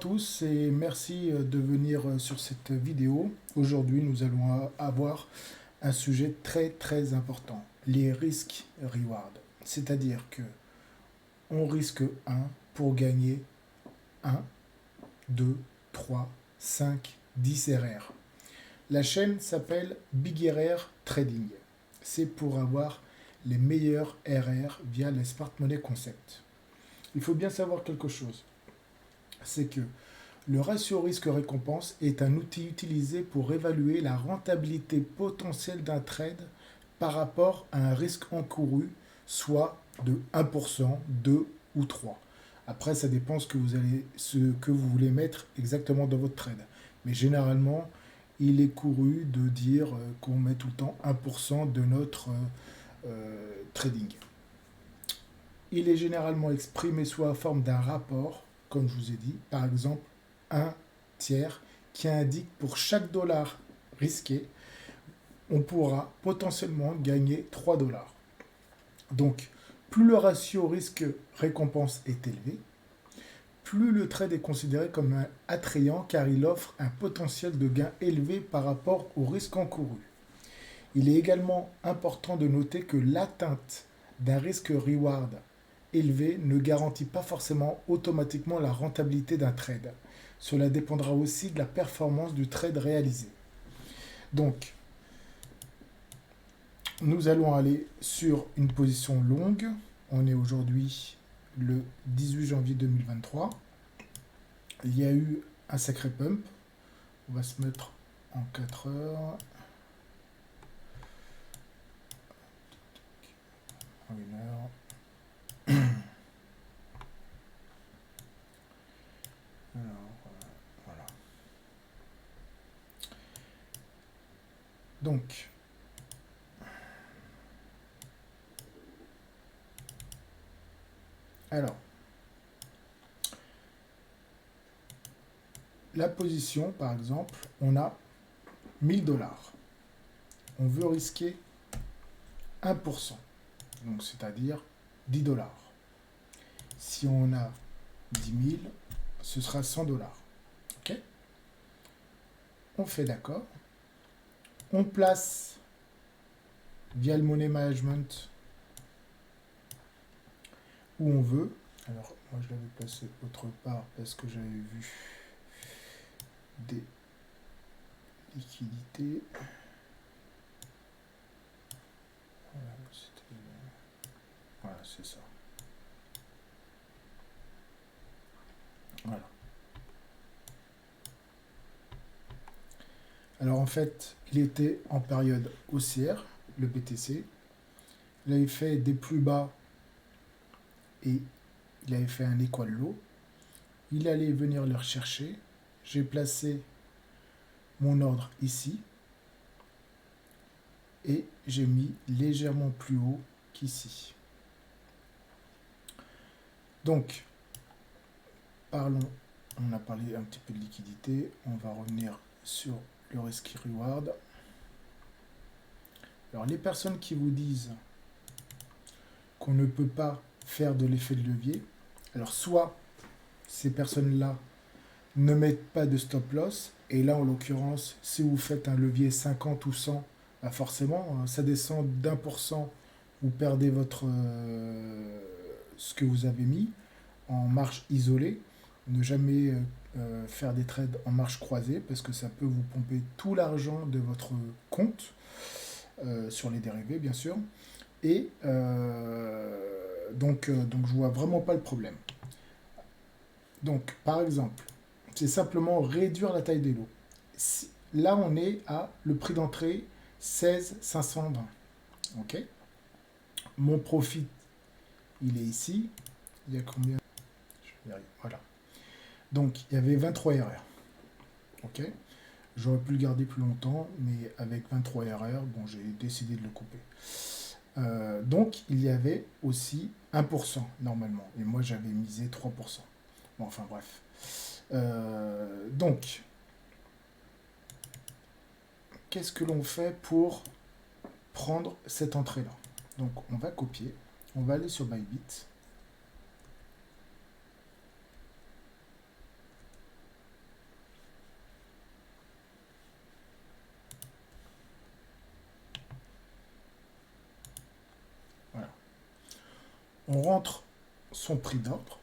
tous et merci de venir sur cette vidéo. Aujourd'hui, nous allons avoir un sujet très important, les risques reward. C'est-à-dire que on risque un pour gagner un, 2, 3, 5, 10 RR. La chaîne s'appelle Big RR Trading. C'est pour avoir les meilleurs RR via les Smart Money Concept. Il faut bien savoir quelque chose, c'est que le ratio risque-récompense est un outil utilisé pour évaluer la rentabilité potentielle d'un trade par rapport à un risque encouru, soit de 1%, 2 ou 3. Après, ça dépend ce que vous voulez mettre exactement dans votre trade. Mais généralement, il est couru de dire qu'on met tout le temps 1% de notre trading. Il est généralement exprimé sous la forme d'un rapport, comme je vous ai dit, par exemple un tiers, qui indique pour chaque dollar risqué, on pourra potentiellement gagner 3 dollars. Donc, plus le ratio risque-récompense est élevé, plus le trade est considéré comme attrayant car il offre un potentiel de gain élevé par rapport au risque encouru. Il est également important de noter que l'atteinte d'un risque-reward élevé ne garantit pas forcément automatiquement la rentabilité d'un trade. Cela dépendra aussi de la performance du trade réalisé. Donc, nous allons aller sur une position longue. On est aujourd'hui le 18 janvier 2023. Il y a eu un sacré pump. On va se mettre en 4 heures. En 1 heure. Alors, voilà. Donc, la position, par exemple, on a 1000 dollars. On veut risquer 1%, donc c'est-à-dire 10 dollars. Si on a 10 000, ce sera 100 dollars. Ok ? On fait d'accord. On place via le money management où on veut. Alors, moi, je l'avais placé autre part parce que j'avais vu des liquidités. Voilà, c'est ça. Voilà. Alors, en fait, il était en période haussière, le BTC. Il avait fait des plus bas et il avait fait un equal low. Il allait venir le rechercher. J'ai placé mon ordre ici et j'ai mis légèrement plus haut qu'ici. Donc, parlons, on a parlé un petit peu de liquidité, on va revenir sur le risk reward. Alors, les personnes qui vous disent qu'on ne peut pas faire de l'effet de levier, alors soit ces personnes-là ne mettent pas de stop loss, et là en l'occurrence, si vous faites un levier 50 ou 100, bah forcément, ça descend d'1%, vous perdez ce que vous avez mis en marche isolée. Ne jamais faire des trades en marche croisée, parce que ça peut vous pomper tout l'argent de votre compte, sur les dérivés bien sûr, et donc je vois vraiment pas le problème. Donc par exemple, c'est simplement réduire la taille des lots. Là, on est à le prix d'entrée 16 520. Ok. Mon profit, il est ici. Il y a combien? Je vais y arriver. Voilà. Donc, il y avait 23 RR. Ok. J'aurais pu le garder plus longtemps, mais avec 23 RR, bon, j'ai décidé de le couper. Donc, il y avait aussi 1% normalement. Et moi, j'avais misé 3%. Bon, enfin, bref. Donc, qu'est-ce que l'on fait pour prendre cette entrée-là? Donc, on va copier. On va aller sur Bybit. On rentre son prix d'ordre.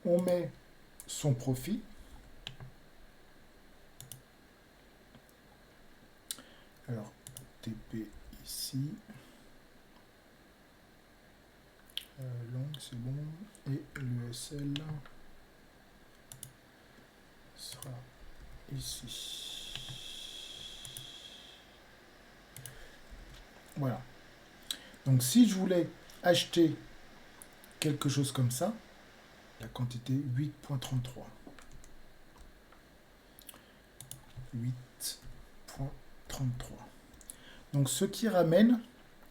On met son profit. Alors, TP ici. Long, c'est bon. Et l'USL sera ici. Voilà. Donc, si je voulais acheter quelque chose comme ça, la quantité 8.33. 8.33. Donc, ce qui ramène,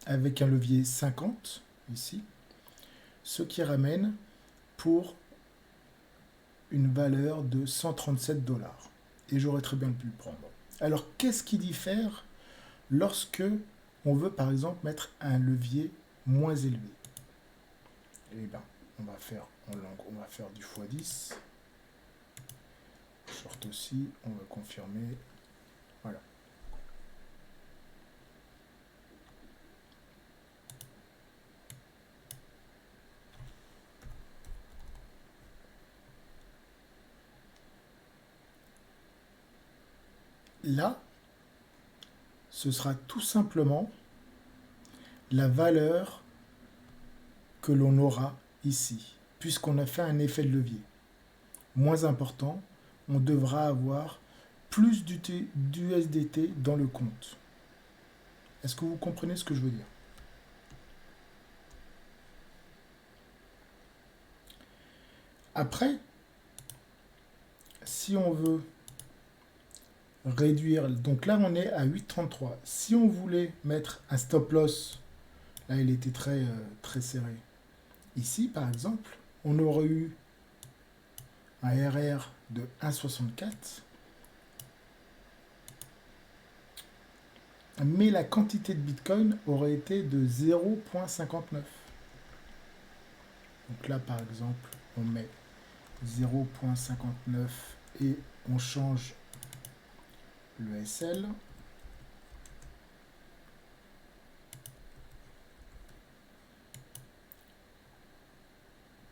avec un levier 50, ici, ce qui ramène pour une valeur de 137 $. Et j'aurais très bien pu le prendre. Alors, qu'est-ce qui diffère lorsque on veut, par exemple, mettre un levier moins élevé? Eh bien, on va faire en langue, on va faire du x10. Short aussi, on va confirmer. Voilà. Là, ce sera tout simplement la valeur que l'on aura ici, puisqu'on a fait un effet de levier. Moins important, on devra avoir plus d'USDT dans le compte. Est-ce que vous comprenez ce que je veux dire? Après, si on veut réduire, donc là on est à 8,33. Si on voulait mettre un stop loss, là il était très serré. Ici par exemple, on aurait eu un RR de 1,64, mais la quantité de Bitcoin aurait été de 0,59. Donc là par exemple, on met 0,59 et on change le SL.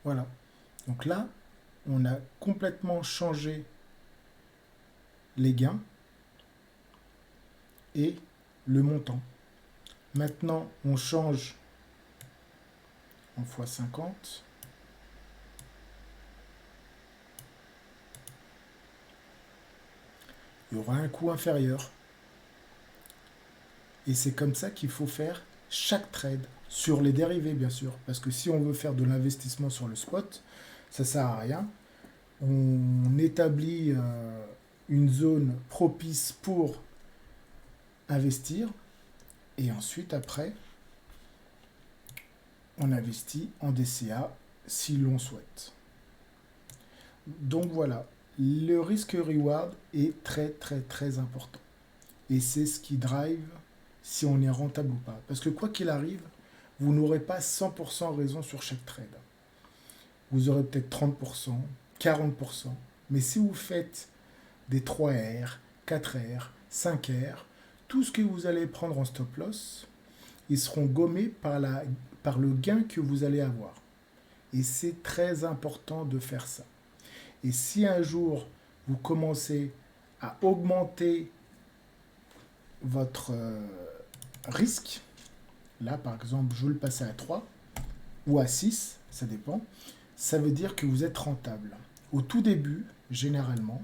Voilà. Donc là, on a complètement changé les gains et le montant. Maintenant, on change en x50. Il y aura un coût inférieur. Et c'est comme ça qu'il faut faire chaque trade, sur les dérivés bien sûr. Parce que si on veut faire de l'investissement sur le spot, ça ne sert à rien. On établit une zone propice pour investir. Et ensuite, après, on investit en DCA si l'on souhaite. Donc voilà, le risque-reward est très important. Et c'est ce qui drive si on est rentable ou pas. Parce que quoi qu'il arrive, vous n'aurez pas 100% raison sur chaque trade. Vous aurez peut-être 30%, 40%. Mais si vous faites des 3R, 4R, 5R, tout ce que vous allez prendre en stop loss, ils seront gommés par le gain que vous allez avoir. Et c'est très important de faire ça. Et si un jour, vous commencez à augmenter votre risque, là par exemple, je veux le passer à 3 ou à 6, ça dépend, ça veut dire que vous êtes rentable. Au tout début, généralement,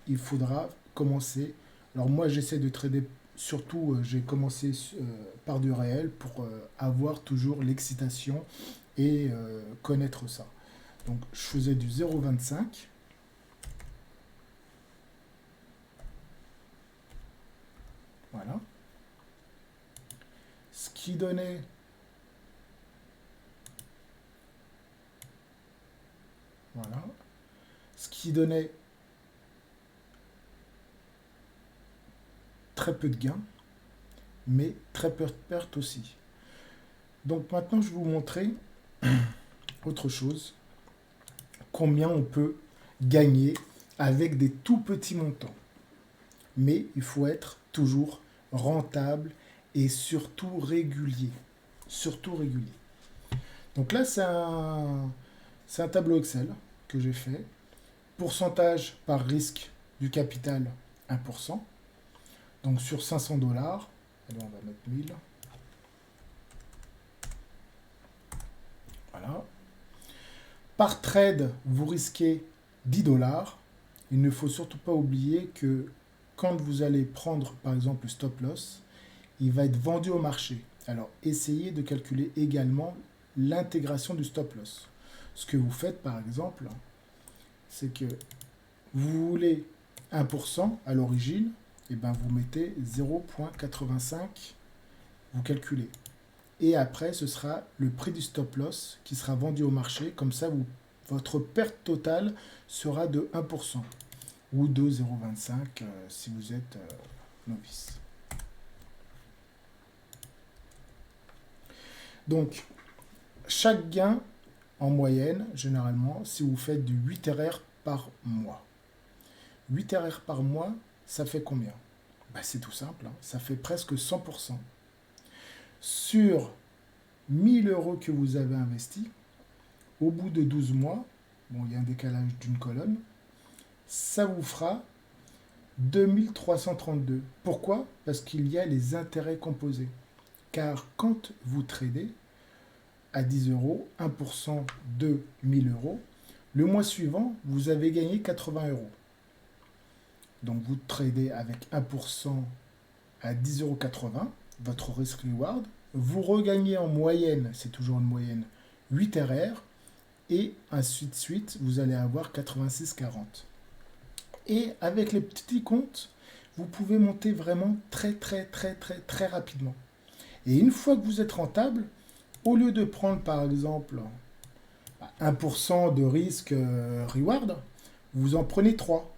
il faudra commencer. Alors moi, j'essaie de trader, surtout, j'ai commencé par du réel pour avoir toujours l'excitation et connaître ça. Donc, je faisais du 0,25. Voilà. Ce qui donnait voilà. Ce qui donnait très peu de gains, mais très peu de pertes aussi. Donc maintenant, je vais vous montrer autre chose. Combien on peut gagner avec des tout petits montants. Mais il faut être toujours rentable et surtout régulier. Surtout régulier. Donc là, c'est un tableau Excel que j'ai fait. Pourcentage par risque du capital, 1%. Donc sur 500 dollars, on va mettre 1000. Voilà. Par trade, vous risquez 10 dollars. Il ne faut surtout pas oublier que quand vous allez prendre par exemple le stop loss, il va être vendu au marché. Alors essayez de calculer également l'intégration du stop loss. Ce que vous faites par exemple, c'est que vous voulez 1% à l'origine, et ben vous mettez 0,85, vous calculez. Et après, ce sera le prix du stop loss qui sera vendu au marché. Comme ça, votre perte totale sera de 1% ou de 0,25 si vous êtes novice. Donc, chaque gain, en moyenne, généralement, si vous faites du 8 RR par mois. 8 RR par mois, ça fait combien? Ben, c'est tout simple, hein. Ça fait presque 100%. Sur 1000 euros que vous avez investi, au bout de 12 mois, bon, il y a un décalage d'une colonne, ça vous fera 2332. Pourquoi? Parce qu'il y a les intérêts composés. Car quand vous tradez à 10 euros, 1% de 1000 euros, le mois suivant, vous avez gagné 80 euros. Donc vous tradez avec 1% à 10,80 €, votre risk reward. Vous regagnez en moyenne, c'est toujours une moyenne, 8 RR. Et ainsi de suite, vous allez avoir 86,40. Et avec les petits comptes, vous pouvez monter vraiment très rapidement. Et une fois que vous êtes rentable, au lieu de prendre par exemple 1% de risque reward, vous en prenez 3.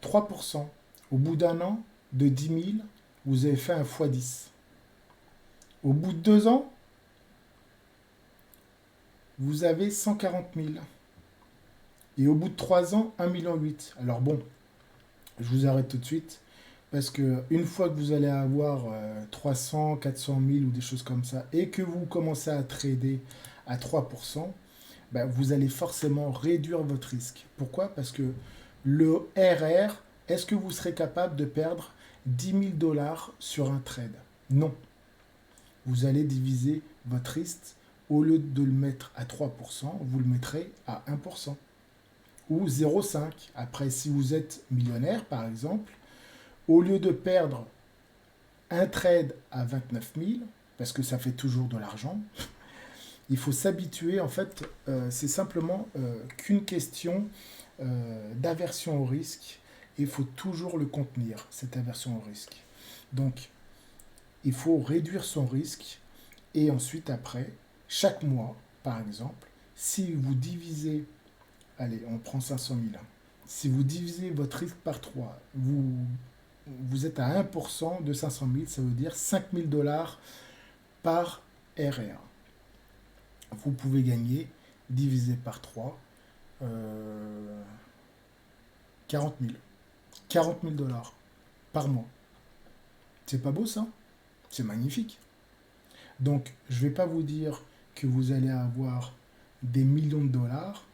3%. Au bout d'un an, de 10 000, vous avez fait un x10. Au bout de 2 ans, vous avez 140 000. Et au bout de 3 ans, 1,8 million. Alors bon, je vous arrête tout de suite. Parce que une fois que vous allez avoir 300, 400 000 ou des choses comme ça, et que vous commencez à trader à 3%, ben vous allez forcément réduire votre risque. Pourquoi? Parce que le RR, est-ce que vous serez capable de perdre 10 000 dollars sur un trade? Non. Vous allez diviser votre risque. Au lieu de le mettre à 3%, vous le mettrez à 1%. Ou 0,5. Après, si vous êtes millionnaire, par exemple, au lieu de perdre un trade à 29 000, parce que ça fait toujours de l'argent, il faut s'habituer. En fait, c'est simplement qu'une question d'aversion au risque. Et il faut toujours le contenir, cette aversion au risque. Donc, il faut réduire son risque. Et ensuite, après, chaque mois, par exemple, si vous divisez, allez, on prend 500 000, si vous divisez votre risque par 3, vous êtes à 1% de 500 000, ça veut dire 5 000 dollars par RR. Vous pouvez gagner, divisé par 3, 40 000. 40 000 dollars par mois. C'est pas beau ça? C'est magnifique. Donc, je ne vais pas vous dire que vous allez avoir des millions de dollars,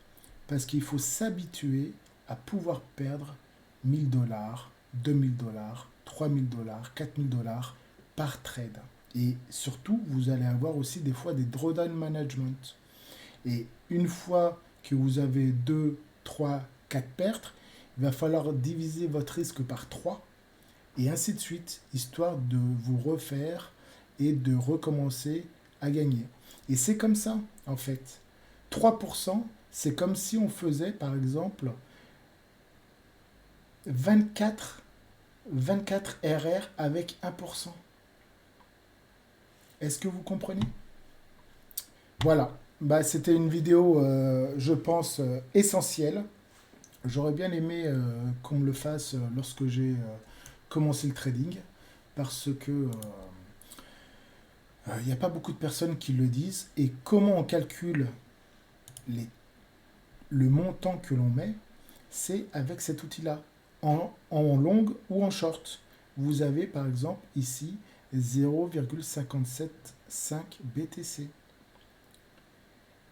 parce qu'il faut s'habituer à pouvoir perdre 1000 dollars, 2000 dollars, 3000 dollars, 4000 dollars par trade. Et surtout, vous allez avoir aussi des fois des drawdown management. Et une fois que vous avez 2, 3, 4 pertes, il va falloir diviser votre risque par 3 et ainsi de suite, histoire de vous refaire et de recommencer à gagner. Et c'est comme ça, en fait. 3%, c'est comme si on faisait, par exemple, 24 RR avec 1%. Est-ce que vous comprenez? Voilà. Bah, c'était une vidéo, je pense, essentielle. J'aurais bien aimé qu'on me le fasse lorsque j'ai commencé le trading, parce que il n'y a pas beaucoup de personnes qui le disent. Et comment on calcule le montant que l'on met, c'est avec cet outil-là, en longue ou en short. vous avez par exemple ici 0,575 BTC.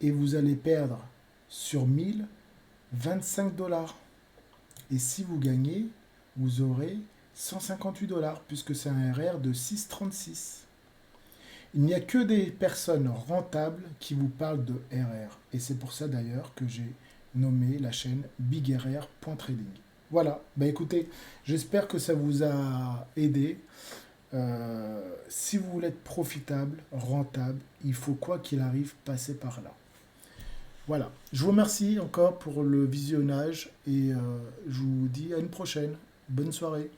Et vous allez perdre sur 1000 25 $. Et si vous gagnez, vous aurez 158 $, puisque c'est un RR de 6,36. Il n'y a que des personnes rentables qui vous parlent de RR. Et c'est pour ça d'ailleurs que j'ai nommé la chaîne BigRR.trading. Voilà, bah écoutez, j'espère que ça vous a aidé. Si vous voulez être profitable, rentable, il faut quoi qu'il arrive passer par là. Voilà, je vous remercie encore pour le visionnage et je vous dis à une prochaine. Bonne soirée.